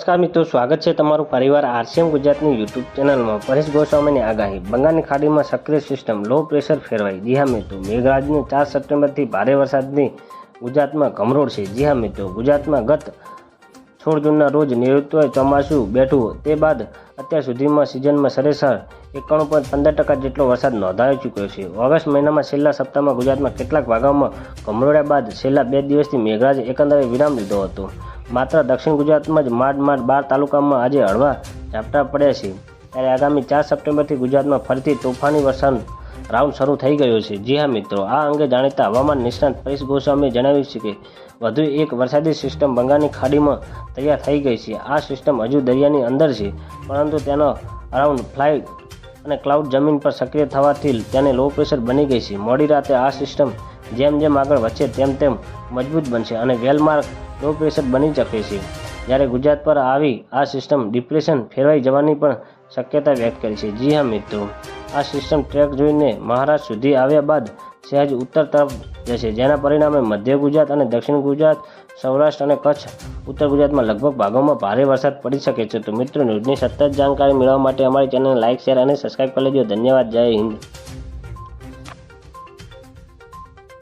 નમસ્કાર મિત્રો, સ્વાગત છે તમારું પરિવાર આરસીએમ ગુજરાતની યુટ્યુબ ચેનલમાં। પરેશ ગોસ્વામીની આગાહી, બંગાળની ખાડીમાં સક્રિય સિસ્ટમ, લો પ્રેશર ફેરવાઈ। જી હા મિત્રો, મેઘરાજની 4 સપ્ટેમ્બરથી ભારે વરસાદની ગુજરાતમાં ઘમરોડ છે। જી હા મિત્રો, ગુજરાતમાં ગત 16 જૂનના રોજ નૈઋત્ય ચોમાસું બેઠું તે બાદ અત્યાર સુધીમાં સિઝનમાં સરેરાશ 91.15% જેટલો વરસાદ નોંધાઈ ચૂક્યો છે। ઓગસ્ટ મહિનામાં છેલ્લા સપ્તાહમાં ગુજરાતમાં કેટલાક ભાગોમાં ઘમરોડ્યા બાદ છેલ્લા 2 દિવસથી મેઘરાજે એકંદરે વિરામ લીધો હતો। માત્ર દક્ષિણ ગુજરાતમાં જ માંડ 12 તાલુકામાં આજે હળવા ઝાપટા પડ્યા છે, ત્યારે આગામી 4 સપ્ટેમ્બરથી ગુજરાતમાં ફરીથી તોફાની વરસાદ રાઉન્ડ શરૂ થઈ ગયો છે। જી હા મિત્રો, આ અંગે જાણીતા હવામાન નિષ્ણાત પરેશ ગોસ્વામીએ જણાવ્યું છે કે વધુ એક વરસાદી સિસ્ટમ બંગાળની ખાડીમાં તૈયાર થઈ ગઈ છે। આ સિસ્ટમ હજુ દરિયાની અંદર છે, પરંતુ તેનો અરાઉન્ડ ફ્લાઇટ અને ક્લાઉડ જમીન પર સક્રિય થવાથી તેને લો પ્રેશર બની ગઈ છે। મોડી રાતે આ સિસ્ટમ જેમ જેમ આગળ વધશે તેમ મજબૂત બનશે અને વેલમાર્ક લો પ્રેશર બની શકે છે, જ્યારે ગુજરાત પર આવી આ સિસ્ટમ ડિપ્રેશન ફેરવાઈ જવાની પણ શક્યતા વ્યક્ત કરી છે। જી હા મિત્રો, આ સિસ્ટમ ટ્રેક જોઈને મહારાષ્ટ્ર સુધી આવ્યા બાદ સહેજ ઉત્તર તરફ જશે, જેના પરિણામે મધ્ય ગુજરાત અને દક્ષિણ ગુજરાત, સૌરાષ્ટ્ર અને કચ્છ, ઉત્તર ગુજરાતમાં લગભગ ભાગોમાં ભારે વરસાદ પડી શકે છે। તો મિત્રો, ન્યૂઝની સતત જાણકારી મેળવવા માટે અમારી ચેનલને લાઇક, શેર અને સબસ્ક્રાઇબ કરી લેજો। ધન્યવાદ। જય હિન્દ।